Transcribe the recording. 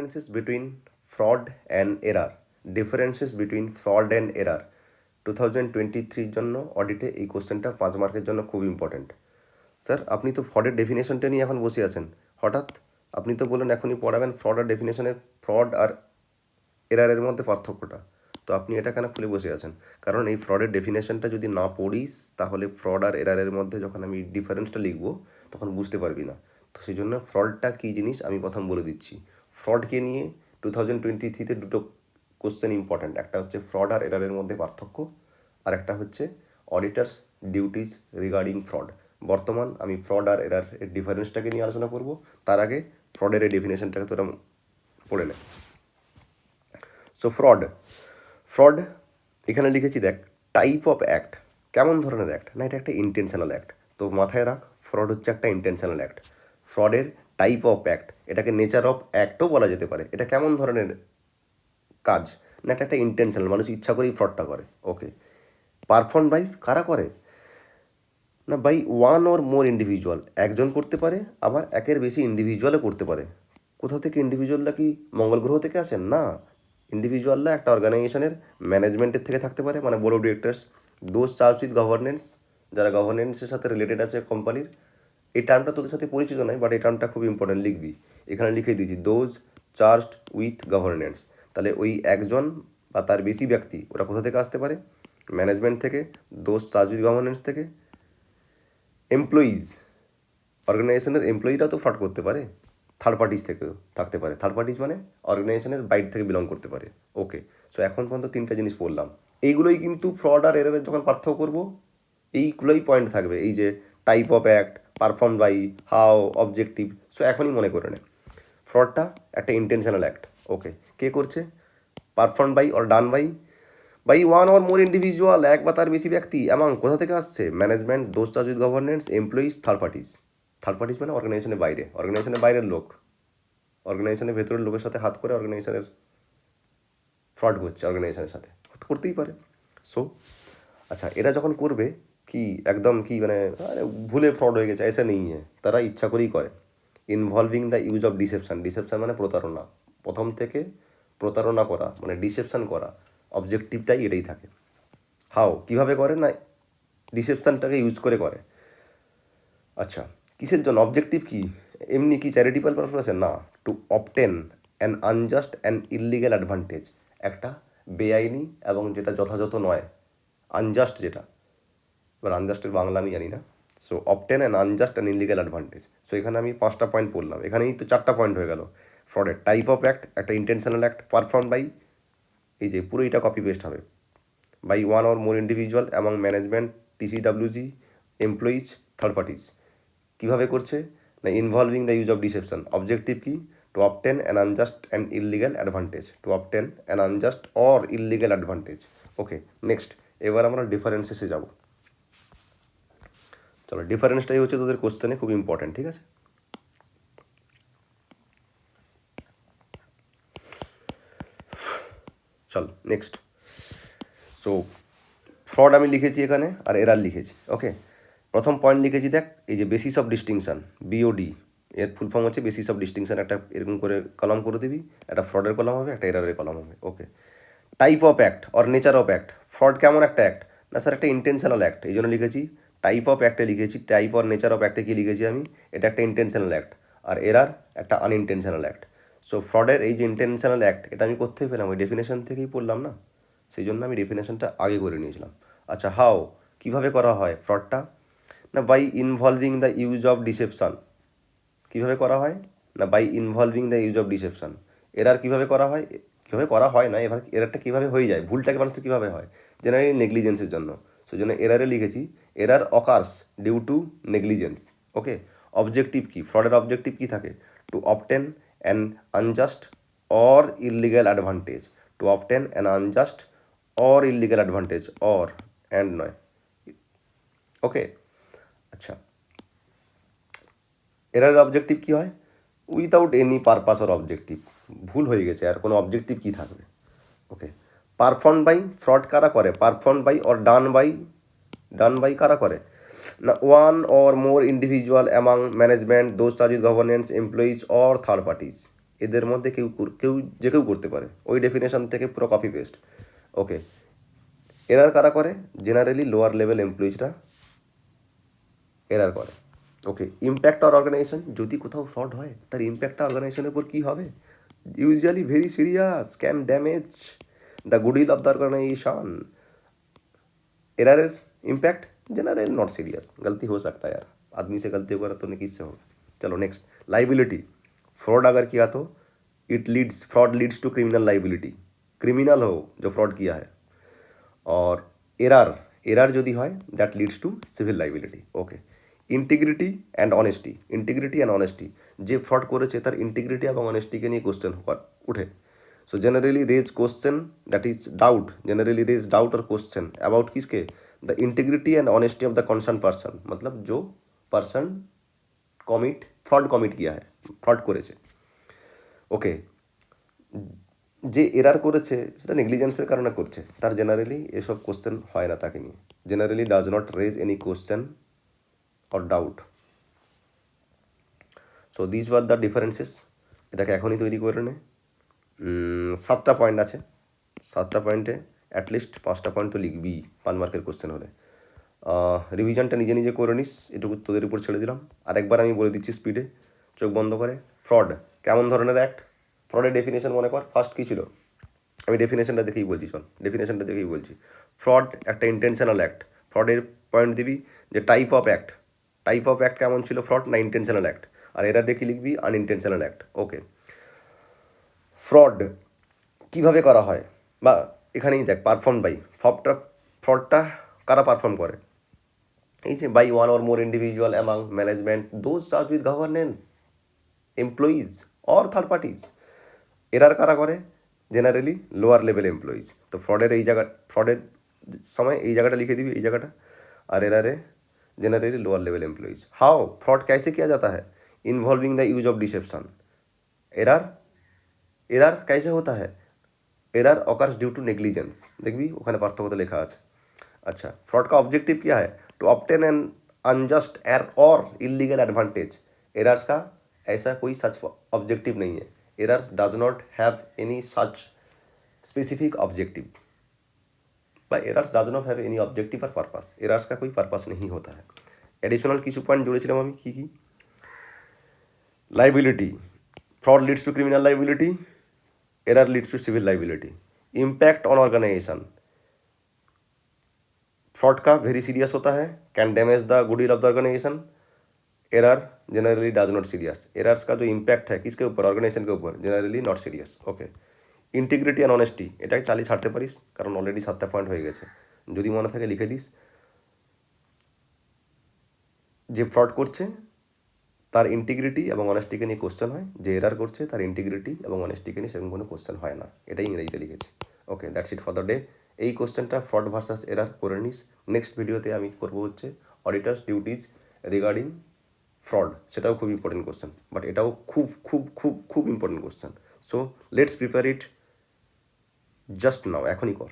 Differences between fraud and error. Differences between fraud and error. 2023 জন্য অডিটে এই কোশ্চেনটা 5 মার্কের জন্য খুব ইম্পর্ট্যান্ট। স্যার আপনি তো ফ্রডের ডেফিনেশনটা নিয়ে এখন বসে আছেন, হঠাৎ আপনি তো বললেন এখনই পড়াবেন ফ্রড আর ডেফিনেশনের, ফ্রড আর এরারের মধ্যে পার্থক্যটা। তো আপনি এটা কেন খুলে বসে আছেন? কারণ এই ফ্রডের ডেফিনেশনটা যদি না পড়িস তাহলে ফ্রড আর এরারের মধ্যে যখন আমি ডিফারেন্সটা লিখবো তখন বুঝতে পারবি না। তো সেই জন্য ফ্রডটা কী জিনিস আমি প্রথম বলে দিচ্ছি। ফ্রডকে নিয়ে 2023-তে দুটো কোশ্চেন ইম্পর্ট্যান্ট, একটা হচ্ছে ফ্রড আর এরারের মধ্যে পার্থক্য, আর একটা হচ্ছে অডিটার্স ডিউটিস রিগার্ডিং ফ্রড। বর্তমান আমি ফ্রড আর এরার এর ডিফারেন্সটাকে নিয়ে আলোচনা করব, তার আগে ফ্রডের এই ডেফিনেশনটাকে তোরা পড়ে নে। সো ফ্রড এখানে লিখেছি, দেখ টাইপ অফ অ্যাক্ট, কেমন ধরনের অ্যাক্ট না, এটা একটা ইন্টেনশনাল অ্যাক্ট। তো মাথায় রাখ, ফ্রড হচ্ছে একটা ইন্টেনশনাল অ্যাক্ট। ফ্রডের টাইপ অফ অ্যাক্ট, এটাকে নেচার অফ অ্যাক্টও বলা যেতে পারে। এটা কেমন ধরনের কাজ না, এটা একটা ইন্টেনশনাল, মানুষ ইচ্ছা করেই ফ্রডটা করে। ওকে, পারফর্ম বাই কারা করে না, by one or more individual, একজন করতে পারে আবার একের বেশি ইন্ডিভিজুয়ালও করতে পারে। কোথা থেকে ইন্ডিভিজুয়ালরা কি মঙ্গল গ্রহ থেকে আসেন? না, ইন্ডিভিজুয়ালরা একটা অর্গানাইজেশনের ম্যানেজমেন্টের থেকে থাকতে পারে, মানে board of directors, those charge with governance, যারা গভর্নেন্সের সাথে রিলেটেড আছে কোম্পানির। এই টার্মটা তোদের সাথে পরিচিত নয়, বাট এই টার্মটা খুব ইম্পর্টেন্ট, লিখবি। এখানে লিখে দিয়েছি দোজ চার্জড উইথ গভর্নেন্স। তাহলে ওই একজন বা তার বেশি ব্যক্তি ওরা কোথা থেকে আসতে পারে? ম্যানেজমেন্ট থেকে, দোজ চার্জ উইথ গভর্নেন্স থেকে। এমপ্লয়িজ, অর্গানাইজেশনের এমপ্লয়িরাও তো ফ্রড করতে পারে, থার্ড পার্টিস থেকেও থাকতে পারে। থার্ড পার্টিস মানে অর্গানাইজেশনের বাইরে থেকে বিলং করতে পারে। ওকে, সো এখন পর্যন্ত তিনটা জিনিস পড়লাম। এইগুলোই কিন্তু ফ্রড আর এররের যখন পার্থক্য করবো এইগুলোই পয়েন্ট থাকবে, এই যে type of act, perform by, how, objective. So এখনই মনে করে নে ফ্রডটা একটা ইন্টেনশনাল অ্যাক্ট। ওকে, কে করছে? Perform by or done by one or more individual, এক বা তার বেশি ব্যক্তি। এবং কোথা থেকে আসছে? Management, those charge with governance, employees, third parties. Third parties মানে অর্গানাইজেশনের বাইরে, অর্গানাইজেশনের বাইরের লোক, অর্গানাইজেশনের ভেতরের লোকের সাথে হাত করে অর্গানাইজেশনের ফ্রড করছে, অর্গানাইজেশনের সাথে করতেই পারে। সো আচ্ছা, এরা যখন করবে কি একদম কি মানে ভুলে ফ্রড হয়ে গেছে এসে নেই, তারা ইচ্ছা করেই করে। Involving the use of deception, deception মানে প্রতারণা, প্রথম থেকে প্রতারণা করা মানে ডিসেপশন করা, অবজেক্টিভটাই এটাই থাকে। হাও, কীভাবে করে না, ডিসেপশনটাকে ইউজ করে করে। আচ্ছা, কিসের জন্য? অবজেক্টিভ কি এমনি কি চ্যারিটেবল পারপাসে? না, two obtain an unjust and illegal advantage, একটা বেআইনি এবং যেটা যথাযথ নয়, আনজাস্ট যেটা, এবার আনজাস্টের বাংলা আমি জানি না। So obtain an unjust and illegal advantage. So এখানে আমি 5টা পয়েন্ট পড়লাম, এখানেই তো 4টা পয়েন্ট হয়ে গেল। ফ্রডের টাইপ অফ অ্যাক্ট, একটা ইন্টেনশনাল অ্যাক্ট, পারফর্ম বাই, এই যে পুরো এটা কপি পেস্ট হবে, by one or more individual among management, TCWG, employees, third parties. কীভাবে করছে না, involving the use of deception, objective কি? To obtain an unjust and illegal advantage, to obtain an unjust or illegal advantage. Okay, next এবার আমরা ডিফারেন্সেসে যাব। চলো, ডিফারেন্সটাই হচ্ছে তোদের কোশ্চেনে খুব ইম্পর্ট্যান্ট, ঠিক আছে? চল নেক্সট। সো ফ্রড আমি লিখেছি এখানে আর এরার লিখেছি। ওকে, প্রথম পয়েন্ট লিখেছি, দেখ এই যে বেসিস অফ ডিস্টিংশন, বিওডি, এর ফুল ফর্ম হচ্ছে বেসিস অফ ডিস্টিংশন। একটা এরকম করে কলাম করে দিবি, একটা ফ্রডের কলাম হবে, একটা এরারের কলাম হবে। Okay, type of act or nature of act, fraud কেমন একটা অ্যাক্ট না স্যার, একটা ইন্টেনশনাল অ্যাক্ট, এই জন্য লিখেছি টাইপ অফ অ্যাক্টে লিখেছি। টাইপ অর নেচার অফ অ্যাক্টে কী লিখেছি আমি? এটা একটা ইন্টেনশনাল অ্যাক্ট, আর এরার একটা আনইনটেনশনাল অ্যাক্ট। সো ফ্রডের এই যে ইন্টেনশনাল অ্যাক্ট, এটা আমি কোথায় পেলাম? ওই ডেফিনেশন থেকেই পড়লাম না, সেই জন্য আমি ডেফিনেশনটা আগে করে নিয়েছিলাম। আচ্ছা, হাও, কীভাবে করা হয় ফ্রডটা না, by involving the use of deception. কীভাবে করা হয় না, by involving the use of deception. Error কীভাবে করা হয়? কীভাবে করা হয় না, এবার এরারটা কীভাবে হয়ে যায়, ভুলটাকে মানুষের কীভাবে হয়? জেনারেলি নেগলিজেন্সের জন্য। সেই জন্য এরারে লিখেছি error occurs due to negligence. Okay, objective কি? ফ্রডের অবজেক্টিভ কী থাকে? To obtain an unjust or illegal advantage, to obtain an unjust or illegal advantage, or and নয়। ওকে, আচ্ছা, এরার অবজেক্টিভ কী হয়? Without any purpose or objective. ভুল হয়ে গেছে, আর কোনো অবজেক্টিভ কী থাকবে? ওকে, পারফর্ম বাই, ফ্রড কারা করে? Perform by or done by, done by কারা করে না, one or more individual among management, those charge with governance, employees or third parties. এদের মধ্যে কেউ যে কেউ করতে পারে, ওই ডেফিনেশন থেকে পুরো কপি পেস্ট। ওকে, এরার কারা করে? জেনারেলি লোয়ার লেভেল এমপ্লয়িজরা এরার করে। ওকে, ইম্প্যাক্ট আর অর্গানাইজেশন, যদি কোথাও ফ্রড হয় তার ইম্প্যাক্টটা অর্গানাইজেশনের উপর কী হবে? Usually very serious, can damage the goodwill of the organisation. Error impact general not serious, गलती हो सकता है यार, आदमी से गलती होगा तो किससे होगा। चलो नेक्स्ट, लाइबिलिटी। फ्रॉड अगर किया तो fraud leads to criminal liability, criminal हो जो फ्रॉड किया है। और एरर যদি হয় that leads to civil liability. Okay, integrity and honesty. Integrity and honesty, যে ফ্রড করেছে তার ইন্টিগ্রিটি এবং অনেস্টিকে নিয়ে কোশ্চেন উঠে। So generally raise question that is doubt, generally raise doubt और क्वेश्चन अबाउट किसके? The integrity and honesty of the concern person, मतलब जो पर्सन फ्रॉड कमिट किया है, फ्रॉड করেছে। ওকে, যে এরার করেছে সেটা নেগলিজেন্সের কারণে করছে, তার জেনারেলি এসব কোশ্চেন হয় না তাকে নিয়ে, generally does not raise any question or doubt. So this were the differences. এটাকে এখনই তৈরি করে নে। 7টা পয়েন্ট আছে, 7টা পয়েন্টে অ্যাটলিস্ট 5টা পয়েন্ট তো লিখবি 5 মার্কের কোশ্চেন হলে। রিভিশনটা নিজে নিজে করে নিস, এটুকু তোদের উপর ছেড়ে দিলাম। আরেকবার আমি বলে দিচ্ছি স্পিডে, চোখ বন্ধ করে। ফ্রড কেমন ধরনের অ্যাক্ট? ফ্রডের ডেফিনেশন মনে কর, ফার্স্ট কী ছিল? আমি ডেফিনেশনটা দেখেই বলছি, চল ডেফিনেশনটা দেখেই বলছি। ফ্রড একটা ইন্টেনশনাল অ্যাক্ট। ফ্রডের পয়েন্ট দিবি যে type of act, type of act কেমন ছিল? ফ্রড না ইন্টেনশনাল অ্যাক্ট। আর এরা দেখে লিখবি আনইন্টেনশনাল অ্যাক্ট। ওকে, ফ্রড কীভাবে করা হয়, বা এখানেই দেখ পারফর্ম বাই, ফ্রডটা কারা পারফর্ম করে? এই যে by one or more individual among management those charge with governance, employees or third parties. Error কারা করে? Generally lower level employees. তো ফ্রডের সময় এই জায়গাটা লিখে দিবি, এই জায়গাটা। আর এরারে generally lower level employees. How fraud कैसे किया जाता है? Involving the use of deception. Error कैसे होता है? Error occurs due to negligence, দেখবি ওখানে পার্থক্যতা লেখা আছে। अच्छा, फ्रॉड का ऑब्जेक्टिव क्या है? टू ऑब्टेन एन अनजस्ट और इलीगल एडवांटेज। एरर्स का ऐसा कोई सच ऑब्जेक्टिव नहीं है। Errors does not have any such specific objective, errors does not have any objective और पर्पस। एरर्स का कोई पर्पस नहीं होता है। एडिशनल কিছু পয়েন্ট জুড়েছিলাম আমি, কী কী? Liability, fraud leads to criminal liability, error leads to civil liability. Impact on organisation, fraud का वेरी सीरियस होता है, can damage the goodwill of the organisation. Error generally does not serious. Errors का जो impact है किसके ऊपर? Organisation के ऊपर, generally not serious. Okay, integrity and honesty, এটাকে চালিয়ে ছাড়তে পারিস কারণ অলরেডি 7টা পয়েন্ট হয়ে গেছে। যদি মনে থাকে লিখে দিস, যে ফ্রড করছে তার ইন্টিগ্রিটি এবং অনেস্টিকে নিয়ে কোশ্চেন হয়, যে এরার করছে তার ইন্টিগ্রিটি এবং অনেস্টিকে নিয়ে সেরকম কোনো কোশ্চেন হয় না, এটাই ইংরেজিতে লিখেছি। Okay, that's it for the day. এই কোশ্চেনটা ফ্রড ভার্সাস এরার করে নিস। নেক্সট ভিডিওতে আমি করবো হচ্ছে অডিটার্স ডিউটিজ রিগার্ডিং ফ্রড, সেটাও খুব ইম্পর্টেন্ট কোশ্চেন, বাট এটাও খুব খুব খুব খুব important question. So let's prepare it just now, এখনই কর।